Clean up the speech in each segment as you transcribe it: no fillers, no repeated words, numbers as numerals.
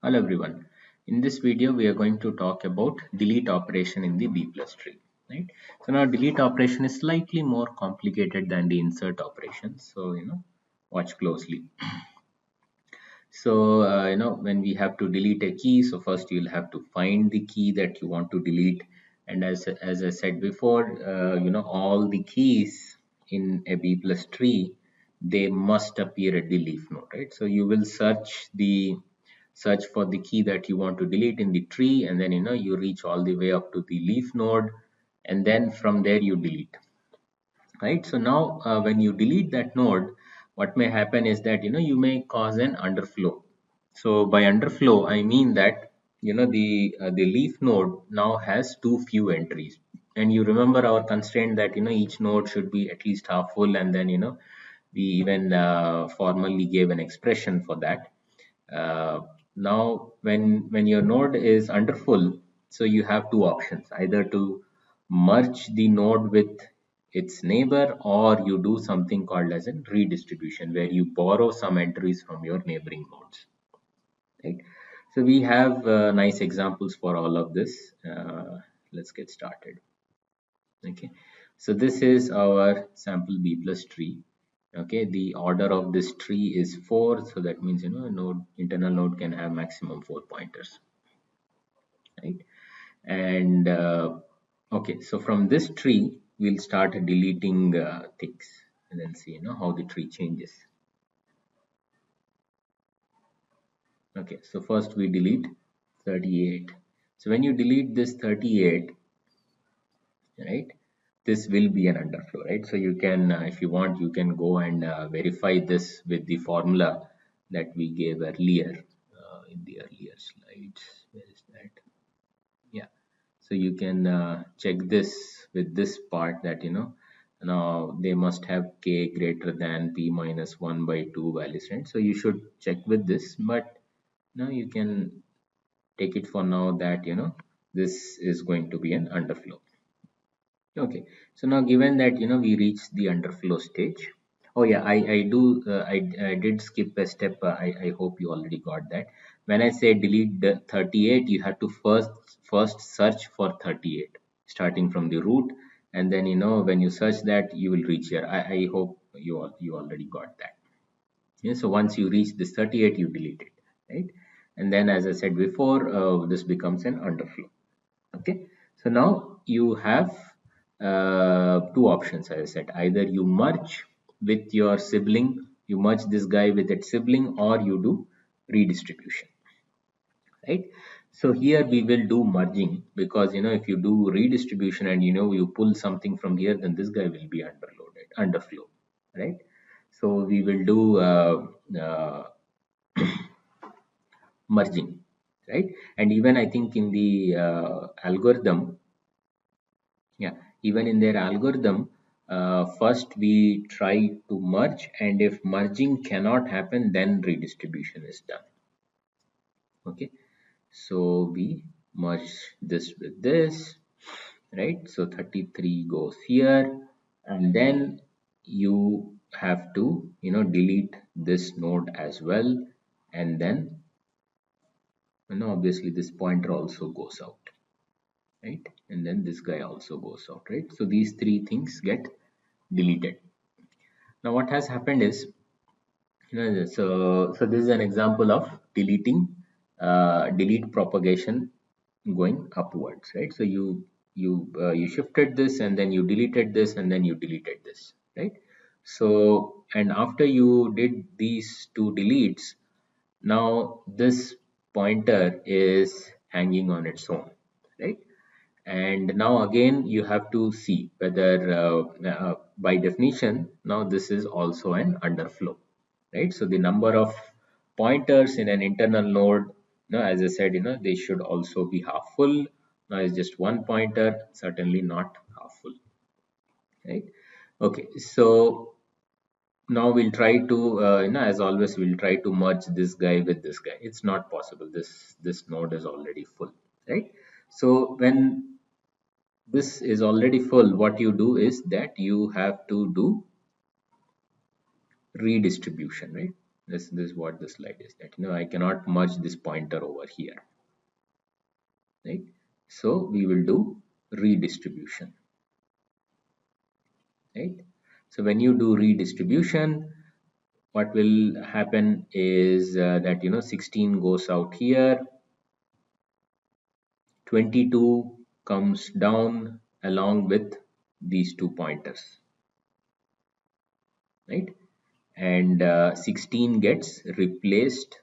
Hello everyone. In this video, we are going to talk about delete operation in the B plus tree. Right. So now delete operation is slightly more complicated than the insert operation. So watch closely. So when we have to delete a key, so first you'll have to find the key that you want to delete. And as I said before, all the keys in a B plus tree, they must appear at the leaf node, right? So you will search for the key that you want to delete in the tree, and then you reach all the way up to the leaf node, and then from there you delete, right? So now when you delete that node, what may happen is that you may cause an underflow. So by underflow I mean that the leaf node now has too few entries, and you remember our constraint that each node should be at least half full, and then we even formally gave an expression for that. Now when your node is under full, so you have two options: either to merge the node with its neighbor, or you do something called as a redistribution, where you borrow some entries from your neighboring nodes, right? So we have nice examples for all of this. Let's get started. Okay, so this is our sample B plus tree. Okay, the order of this tree is 4, so that means a node, internal node, can have maximum 4 pointers, right? And okay, so from this tree we'll start deleting things, and then see how the tree changes. Okay, so first we delete 38. So when you delete this 38, right, this will be an underflow, right? So you can if you want, you can go and verify this with the formula that we gave earlier in the earlier slides. Where is that? Yeah, so you can check this with this part, that now they must have k greater than p minus 1 by 2 values, right? So you should check with this, but now you can take it for now that this is going to be an underflow. Okay, so now given that we reach the underflow stage. Oh yeah, I did skip a step. I hope you already got that. When I say delete the 38, you have to first search for 38, starting from the root, and then when you search that, you will reach here. I hope you already got that. Yeah, so once you reach this 38, you delete it, right? And then, as I said before, this becomes an underflow. Okay, so now you have two options. As I said, either you merge with your sibling, you merge this guy with its sibling, or you do redistribution, right? So here we will do merging, because if you do redistribution and you pull something from here, then this guy will be underflow, right? So we will do merging, right? And even I think in the algorithm, yeah, even in their algorithm, first we try to merge, and if merging cannot happen, then redistribution is done. Okay, so we merge this with this, right? So 33 goes here, and then you have to delete this node as well, and then obviously this pointer also goes out, right? And then this guy also goes out, right? So these three things get deleted. Now what has happened is, so this is an example of deleting delete propagation going upwards, right? So you shifted this, and then you deleted this, and then you deleted this, right? So, and after you did these two deletes, now this pointer is hanging on its own, right? And now again you have to see whether by definition, now this is also an underflow, right? So the number of pointers in an internal node, as I said, they should also be half full. Now it's just one pointer, certainly not half full, right? Okay, so now we'll try to as always, we'll try to merge this guy with this guy. It's not possible. This node is already full, right? So when this is already full, what you do is that you have to do redistribution, right? This is what the slide is, that I cannot merge this pointer over here, right? So we will do redistribution, right? So when you do redistribution, what will happen is that 16 goes out here, 22 comes down along with these two pointers, right? And 16 gets replaced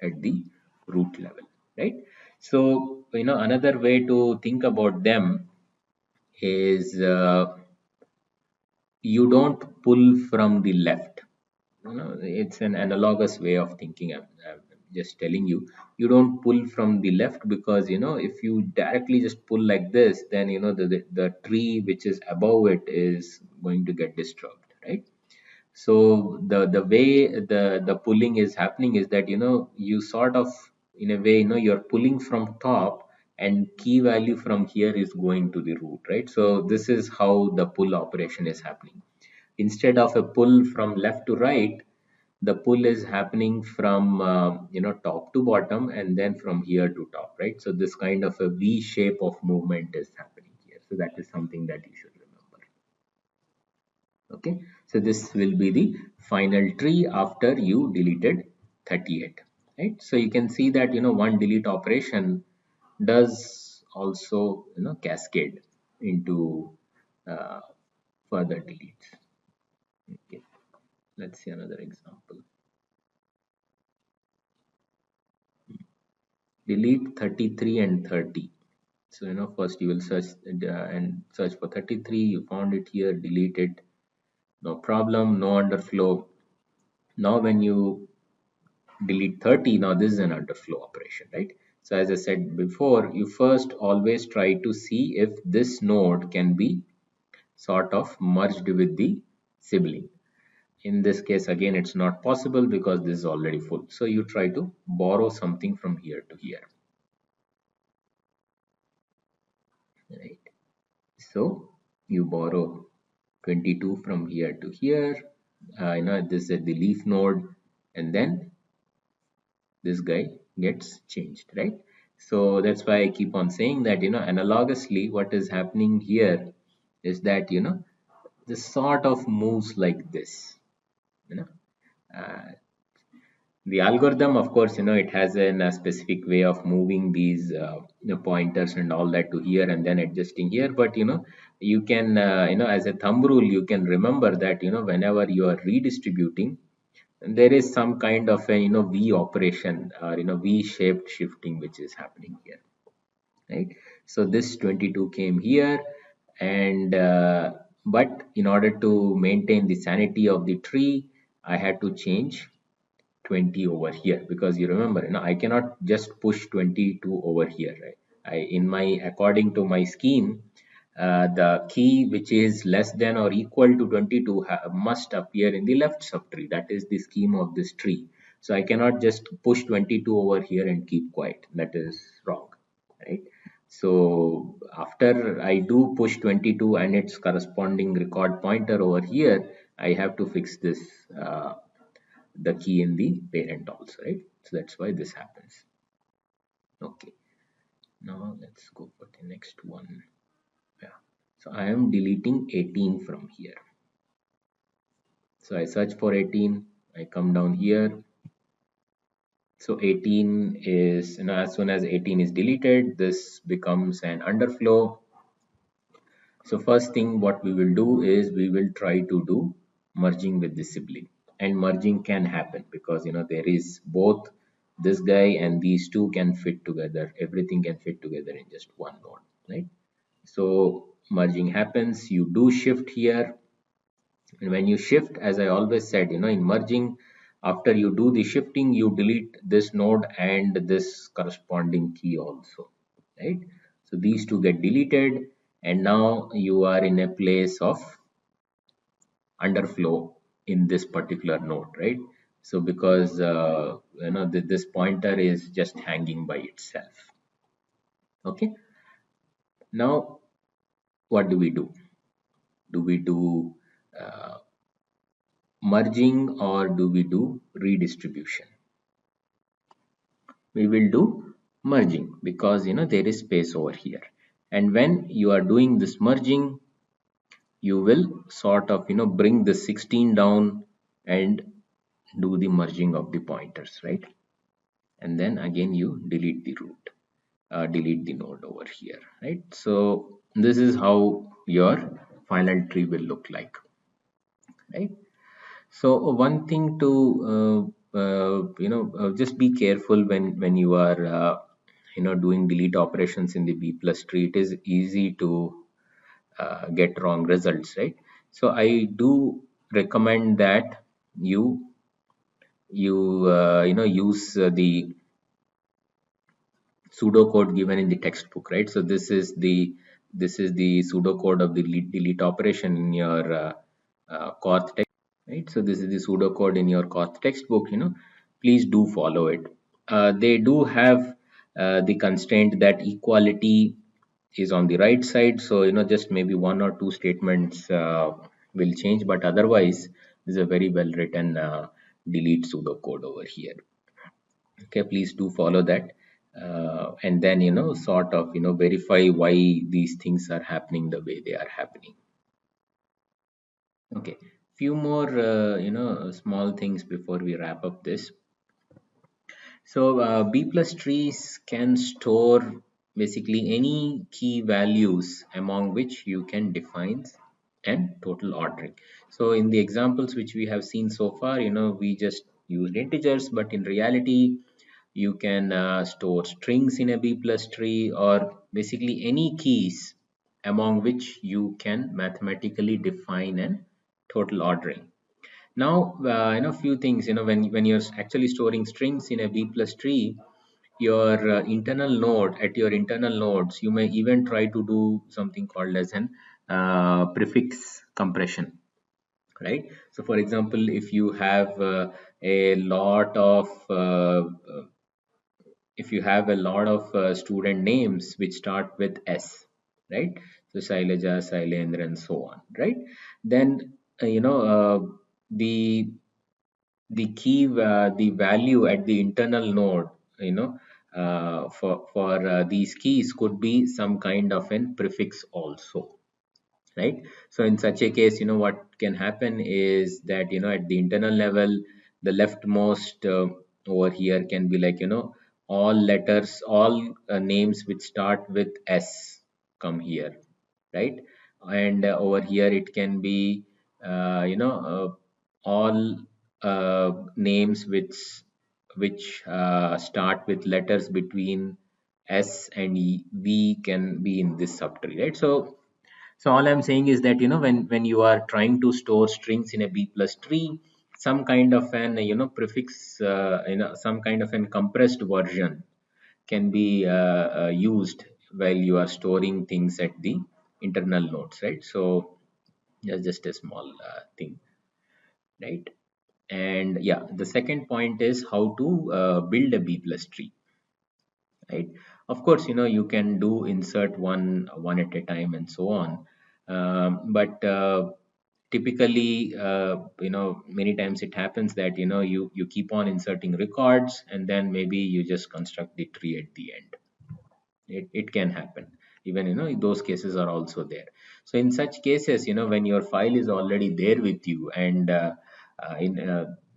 at the root level, right? So another way to think about them is you don't pull from the left. It's an analogous way of thinking. I'm just telling you, you don't pull from the left, because if you directly just pull like this, then the tree which is above it is going to get disturbed, right? So the way the pulling is happening is that you sort of, in a way, you're pulling from top, and key value from here is going to the root, right? So this is how the pull operation is happening. Instead of a pull from left to right, the pull is happening from top to bottom, and then from here to top, right? So this kind of a V shape of movement is happening here. So that is something that you should remember. Okay, so this will be the final tree after you deleted 38, right? So you can see that one delete operation does also cascade into uh, further deletes. Okay, let's see another example. Delete 33 and 30. So first you will search and search for 33. You found it here, delete it, no problem, no underflow. Now when you delete 30, now this is an underflow operation, right? So as I said before, you first always try to see if this node can be sort of merged with the sibling. In this case, again, it's not possible because this is already full. So you try to borrow something from here to here, right? So you borrow 22 from here to here. This is the leaf node, and then this guy gets changed, right? So that's why I keep on saying that analogously, what is happening here is that this sort of moves like this. You know, uh, the algorithm, of course, it has a specific way of moving these pointers and all that to here and then adjusting here. But you can as a thumb rule, you can remember that whenever you are redistributing, there is some kind of a V operation, or V shaped shifting which is happening here, right? So this 22 came here, and but in order to maintain the sanity of the tree, I had to change 20 over here, because you remember, I cannot just push 22 over here, right? According to my scheme, the key which is less than or equal to 22 must appear in the left subtree. That is the scheme of this tree. So I cannot just push 22 over here and keep quiet. That is wrong, right? So after I do push 22 and its corresponding record pointer over here, I have to fix this the key in the parent also, right? So that's why this happens. Okay, now let's go for the next one. Yeah, so I am deleting 18 from here. So I search for 18, I come down here. So 18 is, as soon as 18 is deleted, this becomes an underflow. So first thing what we will do is we will try to do merging with the sibling, and merging can happen because there is both this guy and these two can fit together. Everything can fit together in just one node, right? So merging happens. You do shift here, and when you shift, as I always said, in merging, after you do the shifting, you delete this node and this corresponding key also, right? So these two get deleted, and now you are in a place of underflow in this particular node, right? So because this pointer is just hanging by itself. Okay, now what do we do? Do we do merging or do we do redistribution? We will do merging because there is space over here. And when you are doing this merging, you will sort of bring the 16 down and do the merging of the pointers, right? And then again you delete the root, delete the node over here, right? So this is how your final tree will look like, right? So one thing to just be careful when you are doing delete operations in the B plus tree. It is easy to get wrong results, right? So I do recommend that you use the pseudocode given in the textbook, right? So this is the pseudocode of the delete operation in your Corth text, right? So this is the pseudocode in your Corth textbook. Please do follow it. They do have the constraint that equality is on the right side, so just maybe one or two statements will change, but otherwise this is a very well written delete pseudocode over here. Okay, please do follow that, and then sort of verify why these things are happening the way they are happening. Okay, few more small things before we wrap up this. So B plus trees can store basically any key values among which you can define and total ordering. So in the examples which we have seen so far, we just used integers, but in reality you can store strings in a B plus tree, or basically any keys among which you can mathematically define an total ordering. Now, few things, when you're actually storing strings in a B plus tree, your at your internal nodes, you may even try to do something called as an prefix compression, right? So for example, if you have a lot of student names which start with S, right? So Shailaja, Shailendra, and so on, right? Then the the value at the internal node, for these keys could be some kind of an prefix also, right? So in such a case, what can happen is that at the internal level, the leftmost over here can be like all letters, all names which start with S come here, right? And over here it can be all names which start with letters between S and V can be in this subtree, right? So all I'm saying is that when you are trying to store strings in a B plus tree, some kind of an prefix, some kind of an compressed version can be used while you are storing things at the internal nodes, right? So that's just a small thing, right? And yeah, the second point is how to build a B plus tree, right? Of course, you can do insert one at a time and so on, but typically, many times it happens that you keep on inserting records, and then maybe you just construct the tree at the end. It can happen. Even those cases are also there. So in such cases, when your file is already there with you, and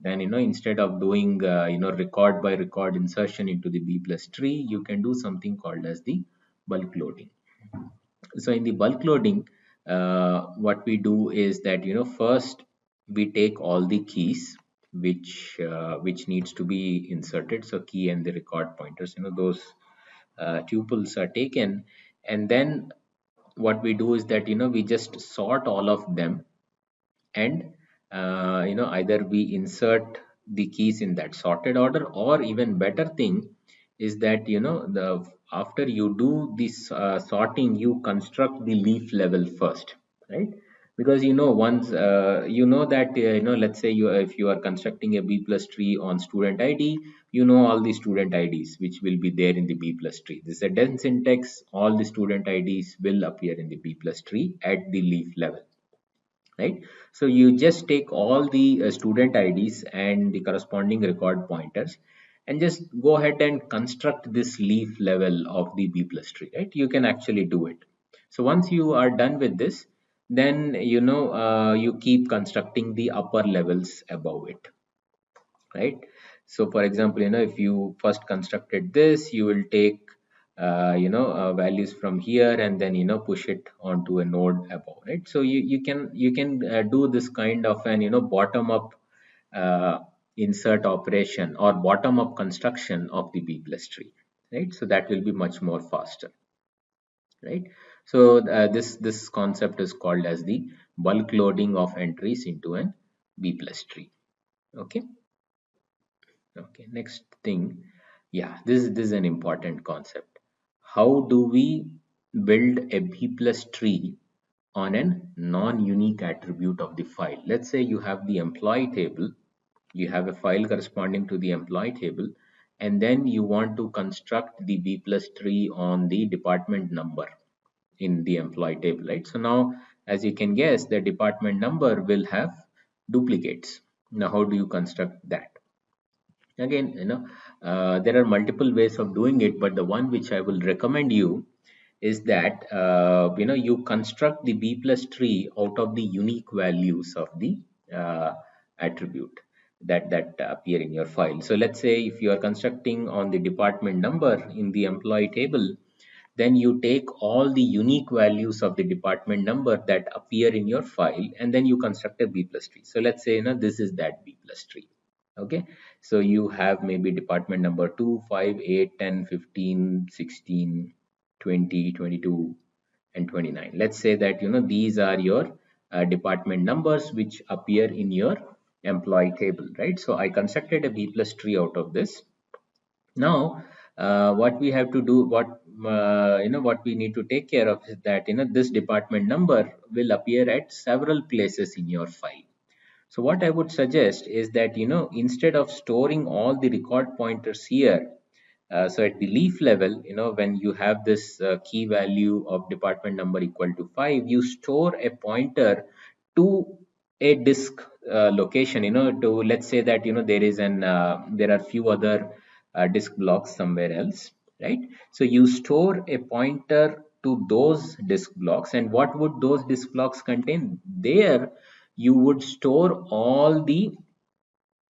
then instead of doing record by record insertion into the B plus tree, you can do something called as the bulk loading. So in the bulk loading, what we do is that first we take all the keys which needs to be inserted. So key and the record pointers, those tuples are taken, and then what we do is that we just sort all of them, and either we insert the keys in that sorted order, or even better thing is that the after you do this sorting, you construct the leaf level first, right? Because once that let's say if you are constructing a B plus tree on student ID, all the student IDs which will be there in the B plus tree. This is a dense index. All the student IDs will appear in the B plus tree at the leaf level, right? So you just take all the student IDs and the corresponding record pointers and just go ahead and construct this leaf level of the B plus tree, right? You can actually do it. So once you are done with this, then you keep constructing the upper levels above it, right? So for example, if you first constructed this, you will take values from here and then push it onto a node above, right? So you can do this kind of an bottom up uh, insert operation or bottom up construction of the B plus tree, right? So that will be much more faster, right? So this concept is called as the bulk loading of entries into an B plus tree. Okay. Okay, next thing, yeah, this is an important concept. How do we build a B plus tree on a non-unique attribute of the file? Let's say you have the employee table, you have a file corresponding to the employee table, and then you want to construct the B plus tree on the department number in the employee table, right? So now, as you can guess, the department number will have duplicates. Now, how do you construct that? Again, there are multiple ways of doing it, but the one which I will recommend you is that you construct the B plus tree out of the unique values of the uh, attribute that appear in your file. So let's say if you are constructing on the department number in the employee table, then you take all the unique values of the department number that appear in your file, and then you construct a B plus tree. So let's say this is that B plus tree. Okay, so you have maybe department number 2, 5, 8, 10, 15, 16, 20, 22, and 29. Let's say that these are your department numbers which appear in your employee table, right? So I constructed a B plus tree out of this. Now what we have to do, what we need to take care of is that this department number will appear at several places in your file. So what I would suggest is that instead of storing all the record pointers here, so at the leaf level, when you have this key value of department number equal to 5, you store a pointer to a disk location, to, let's say that there are few other disk blocks somewhere else, right? So you store a pointer to those disk blocks, and what would those disk blocks contain? There you would store all the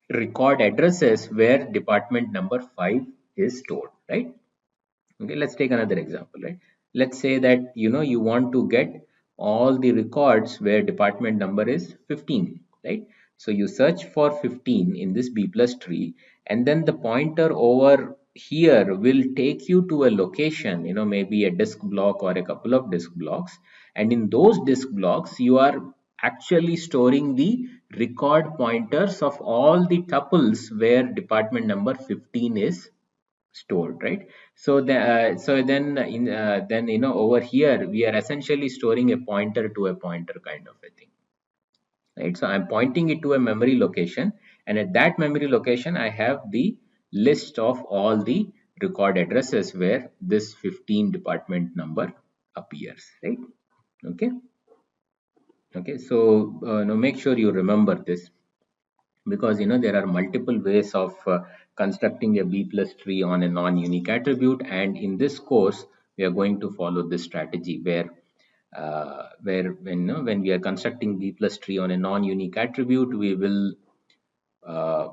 record addresses where department number 5 is stored, right? Okay, let's take another example, right? Let's say that you want to get all the records where department number is 15, right? So you search for 15 in this B plus tree, and then the pointer over here will take you to a location, maybe a disk block or a couple of disk blocks, and in those disk blocks you are actually storing the record pointers of all the tuples where department number 15 is stored, right? So then over here we are essentially storing a pointer to a pointer kind of a thing, right? So I'm pointing it to a memory location, and at that memory location I have the list of all the record addresses where this 15 department number appears, right? Okay. Okay, so now make sure you remember this, because there are multiple ways of constructing a B plus tree on a non-unique attribute, and in this course we are going to follow this strategy where when we are constructing B plus tree on a non-unique attribute, uh,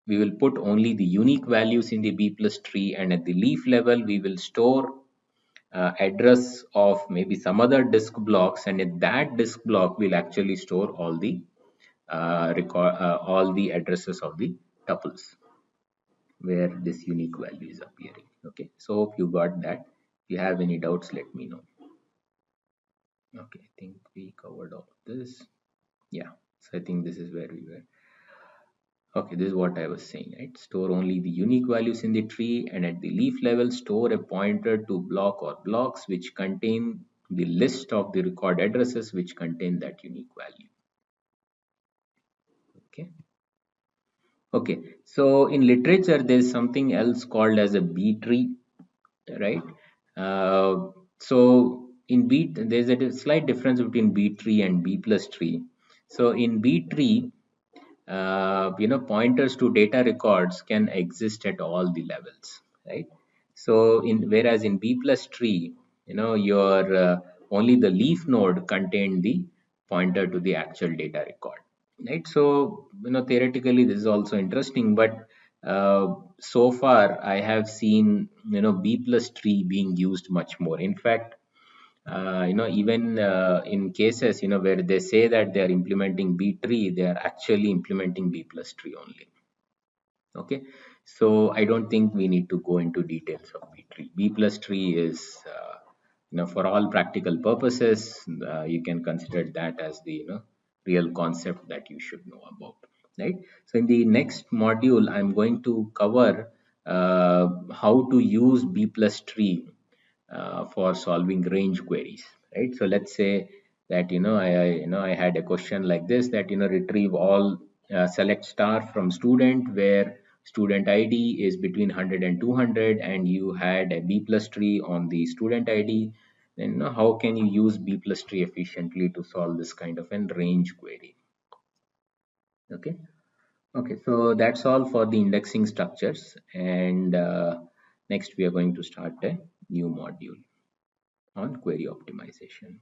we will put only the unique values in the B plus tree, and at the leaf level we will store address of maybe some other disk blocks, and in that disk block we'll actually store all the all the addresses of the tuples where this unique value is appearing. Okay, so hope you got that. If you have any doubts, let me know. Okay, I think we covered all of this. Yeah, so I think this is where we were. Okay, this is what I was saying, right? Store only the unique values in the tree, and at the leaf level store a pointer to block or blocks which contain the list of the record addresses which contain that unique value. Okay. Okay, so in literature, there's something else called as a B tree, right? So in B, there's a slight difference between B tree and B plus tree. So in B tree, pointers to data records can exist at all the levels, right? So in whereas in B plus tree, your only the leaf node contained the pointer to the actual data record, right? So theoretically this is also interesting, but so far I have seen B plus tree being used much more. In fact, even in cases where they say that they are implementing B tree, they are actually implementing B plus tree only. Okay, so I don't think we need to go into details of B tree. B plus tree is for all practical purposes, you can consider that as the real concept that you should know about, right? So in the next module I'm going to cover how to use B plus tree for solving range queries, right? So let's say that I had a question like this, that retrieve all select star from student where student ID is between 100 and 200, and you had a B plus tree on the student ID. Then how can you use B plus tree efficiently to solve this kind of a range query? Okay. Okay, so that's all for the indexing structures, and next we are going to start a new module on query optimization.